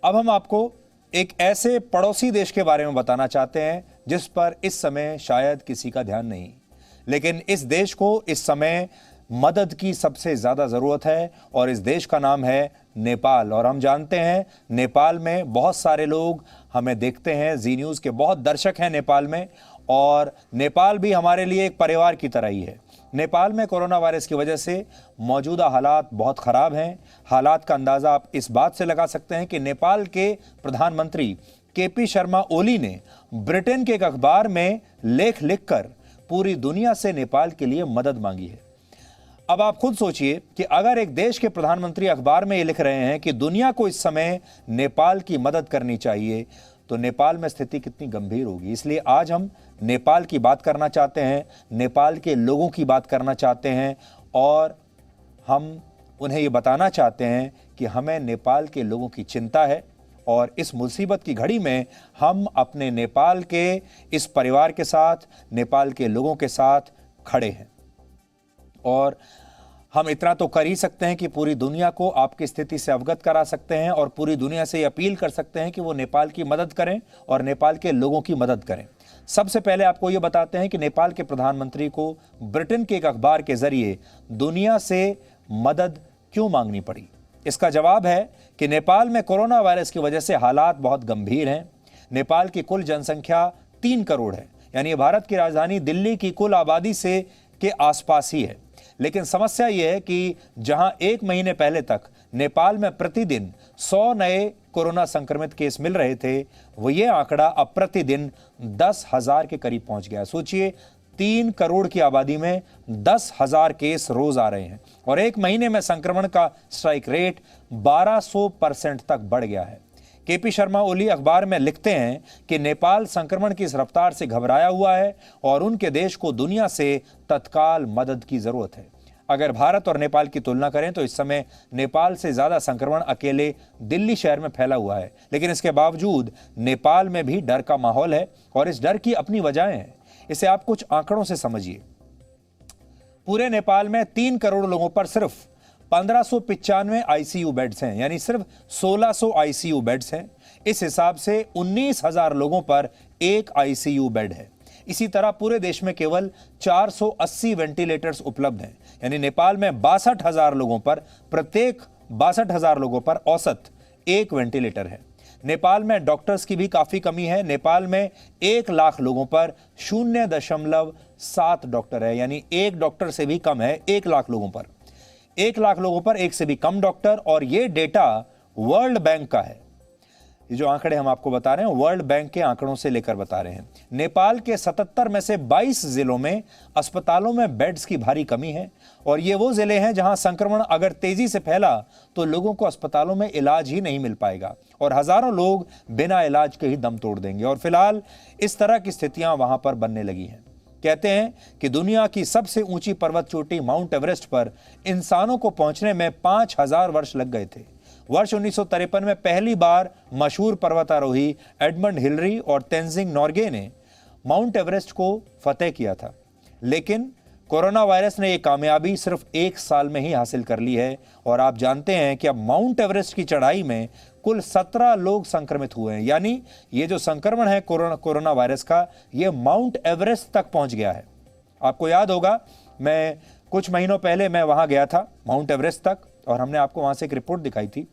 अब हम आपको एक ऐसे पड़ोसी देश के बारे में बताना चाहते हैं जिस पर इस समय शायद किसी का ध्यान नहीं, लेकिन इस देश को इस समय मदद की सबसे ज्यादा जरूरत है और इस देश का नाम है नेपाल। और हम जानते हैं नेपाल में बहुत सारे लोग हमें देखते हैं, जी न्यूज़ के बहुत दर्शक हैं नेपाल में, और नेपाल भी हमारे लिए एक परिवार की तरह ही है। नेपाल में कोरोना वायरस की वजह से मौजूदा हालात बहुत ख़राब हैं। हालात का अंदाज़ा आप इस बात से लगा सकते हैं कि नेपाल के प्रधानमंत्री केपी शर्मा ओली ने ब्रिटेन के एक अखबार में लेख लिखकर पूरी दुनिया से नेपाल के लिए मदद मांगी है। अब आप खुद सोचिए कि अगर एक देश के प्रधानमंत्री अखबार में ये लिख रहे हैं कि दुनिया को इस समय नेपाल की मदद करनी चाहिए, तो नेपाल में स्थिति कितनी गंभीर होगी। इसलिए आज हम नेपाल की बात करना चाहते हैं, नेपाल के लोगों की बात करना चाहते हैं, और हम उन्हें ये बताना चाहते हैं कि हमें नेपाल के लोगों की चिंता है और इस मुसीबत की घड़ी में हम अपने नेपाल के इस परिवार के साथ, नेपाल के लोगों के साथ खड़े हैं। और हम इतना तो कर ही सकते हैं कि पूरी दुनिया को आपकी स्थिति से अवगत करा सकते हैं और पूरी दुनिया से ये अपील कर सकते हैं कि वो नेपाल की मदद करें और नेपाल के लोगों की मदद करें। सबसे पहले आपको ये बताते हैं कि नेपाल के प्रधानमंत्री को ब्रिटेन के एक अखबार के जरिए दुनिया से मदद क्यों मांगनी पड़ी। इसका जवाब है कि नेपाल में कोरोना वायरस की वजह से हालात बहुत गंभीर हैं। नेपाल की कुल जनसंख्या 3 करोड़ है, यानी भारत की राजधानी दिल्ली की कुल आबादी से के आसपास ही है। लेकिन समस्या यह है कि जहां 1 महीने पहले तक नेपाल में प्रतिदिन 100 नए कोरोना संक्रमित केस मिल रहे थे, वो ये आंकड़ा अब प्रतिदिन 10,000 के करीब पहुंच गया। सोचिए, 3 करोड़ की आबादी में 10,000 केस रोज आ रहे हैं और 1 महीने में संक्रमण का स्ट्राइक रेट 1200% तक बढ़ गया है। केपी शर्मा ओली अखबार में लिखते हैं कि नेपाल संक्रमण की इस रफ्तार से घबराया हुआ है और उनके देश को दुनिया से तत्काल मदद की जरूरत है। अगर भारत और नेपाल की तुलना करें तो इस समय नेपाल से ज्यादा संक्रमण अकेले दिल्ली शहर में फैला हुआ है, लेकिन इसके बावजूद नेपाल में भी डर का माहौल है और इस डर की अपनी वजहें हैं। इसे आप कुछ आंकड़ों से समझिए। पूरे नेपाल में 3 करोड़ लोगों पर सिर्फ 1595 आईसीयू बेड्स हैं, यानी सिर्फ 1600 आईसीयू बेड्स हैं। इस हिसाब से 19,000 लोगों पर एक आईसीयू बेड है। इसी तरह पूरे देश में केवल 480 वेंटिलेटर्स उपलब्ध हैं, यानी नेपाल में 62,000 लोगों पर प्रत्येक 62,000 लोगों पर औसत एक वेंटिलेटर है। नेपाल में डॉक्टर्स की भी काफी कमी है। नेपाल में 1 लाख लोगों पर 0.7 डॉक्टर है, यानी एक डॉक्टर से भी कम है 1 लाख लोगों पर। 1 लाख लोगों पर एक से भी कम डॉक्टर, और यह डेटा वर्ल्ड बैंक का है। ये जो आंकड़े हम आपको बता रहे हैं वर्ल्ड बैंक के आंकड़ों से लेकर बता रहे हैं। नेपाल के 77 में से 22 जिलों में अस्पतालों में बेड्स की भारी कमी है, और ये वो जिले हैं जहां संक्रमण अगर तेजी से फैला तो लोगों को अस्पतालों में इलाज ही नहीं मिल पाएगा और हजारों लोग बिना इलाज के ही दम तोड़ देंगे। और फिलहाल इस तरह की स्थितियां वहां पर बनने लगी हैं। कहते हैं कि दुनिया की सबसे ऊंची पर्वत चोटी माउंट एवरेस्ट पर इंसानों को पहुंचने में 5000 वर्ष लग गए थे। वर्ष 1953 में पहली बार मशहूर पर्वतारोही एडमंड हिलरी और तेंजिंग नोर्गे ने माउंट एवरेस्ट को फतेह किया था, लेकिन कोरोना वायरस ने यह कामयाबी सिर्फ 1 साल में ही हासिल कर ली है। और आप जानते हैं कि अब माउंट एवरेस्ट की चढ़ाई में कुल 17 लोग संक्रमित हुए हैं, यानी ये जो संक्रमण है कोरोना वायरस का, ये माउंट एवरेस्ट तक पहुंच गया है। आपको याद होगा, मैं कुछ महीनों पहले मैं वहां गया था माउंट एवरेस्ट तक, और हमने आपको वहां से एक रिपोर्ट दिखाई थी।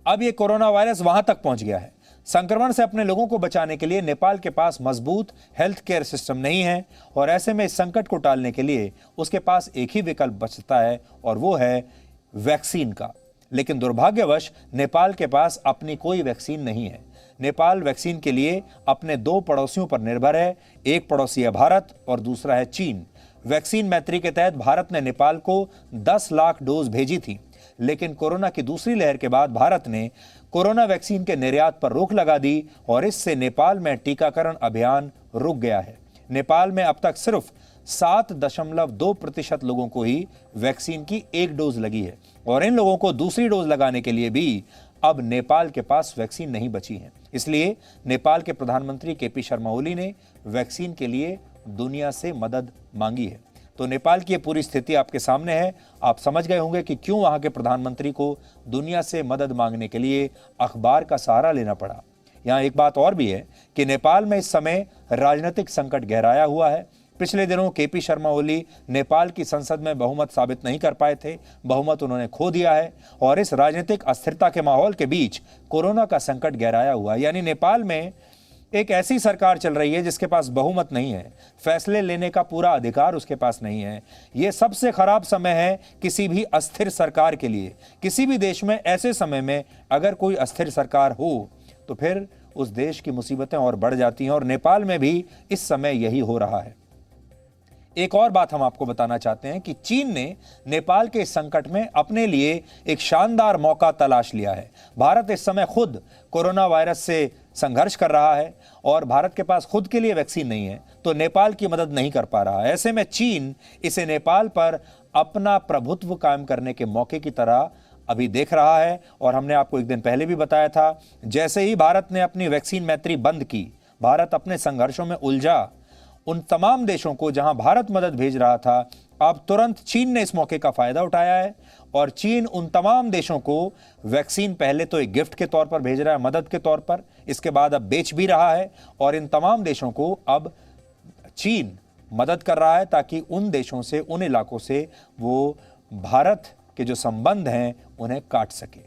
अब ये कोरोना वायरस वहां तक पहुंच गया है। संक्रमण से अपने लोगों को बचाने के लिए नेपाल के पास मजबूत हेल्थ केयर सिस्टम नहीं है, और ऐसे में इस संकट को टालने के लिए उसके पास एक ही विकल्प बचता है, और वो है वैक्सीन का। लेकिन दुर्भाग्यवश नेपाल के पास अपनी कोई वैक्सीन नहीं है। नेपाल वैक्सीन के लिए अपने 2 पड़ोसियों पर निर्भर है। एक पड़ोसी है भारत और दूसरा है चीन। वैक्सीन मैत्री के तहत भारत ने नेपाल को 10 लाख डोज भेजी थी, लेकिन कोरोना की दूसरी लहर के बाद भारत ने कोरोना वैक्सीन के निर्यात पर रोक लगा दी और इससे नेपाल में टीकाकरण अभियान रुक गया है। नेपाल में अब तक सिर्फ 7.2% लोगों को ही वैक्सीन की 1 डोज लगी है, और इन लोगों को दूसरी डोज लगाने के लिए भी अब नेपाल के पास वैक्सीन नहीं बची है। इसलिए नेपाल के प्रधानमंत्री केपी शर्मा ओली ने वैक्सीन के लिए दुनिया से मदद मांगी है। तो नेपाल की ये पूरी स्थिति आपके सामने है। आप समझ गए होंगे कि क्यों वहां के प्रधानमंत्री को दुनिया से मदद मांगने के लिए अखबार का सहारा लेना पड़ा। यहाँ एक बात और भी है कि नेपाल में इस समय राजनीतिक संकट गहराया हुआ है। पिछले दिनों केपी शर्मा ओली नेपाल की संसद में बहुमत साबित नहीं कर पाए थे, बहुमत उन्होंने खो दिया है। और इस राजनीतिक अस्थिरता के माहौल के बीच कोरोना का संकट गहराया हुआ है। यानी नेपाल में एक ऐसी सरकार चल रही है जिसके पास बहुमत नहीं है, फैसले लेने का पूरा अधिकार उसके पास नहीं है। यह सबसे खराब समय है किसी भी अस्थिर सरकार के लिए। किसी भी देश में ऐसे समय में अगर कोई अस्थिर सरकार हो तो फिर उस देश की मुसीबतें और बढ़ जाती हैं, और नेपाल में भी इस समय यही हो रहा है। एक और बात हम आपको बताना चाहते हैं कि चीन ने नेपाल के इस संकट में अपने लिए एक शानदार मौका तलाश लिया है। भारत इस समय खुद कोरोना वायरस से संघर्ष कर रहा है और भारत के पास खुद के लिए वैक्सीन नहीं है, तो नेपाल की मदद नहीं कर पा रहा है। ऐसे में चीन इसे नेपाल पर अपना प्रभुत्व कायम करने के मौके की तरह अभी देख रहा है। और हमने आपको एक दिन पहले भी बताया था, जैसे ही भारत ने अपनी वैक्सीन मैत्री बंद की, भारत अपने संघर्षों में उलझा, उन तमाम देशों को जहां भारत मदद भेज रहा था, अब तुरंत चीन ने इस मौके का फायदा उठाया है और चीन उन तमाम देशों को वैक्सीन पहले तो एक गिफ्ट के तौर पर भेज रहा है, मदद के तौर पर, इसके बाद अब बेच भी रहा है। और इन तमाम देशों को अब चीन मदद कर रहा है ताकि उन देशों से, उन इलाकों से वो भारत के जो संबंध हैं उन्हें काट सके।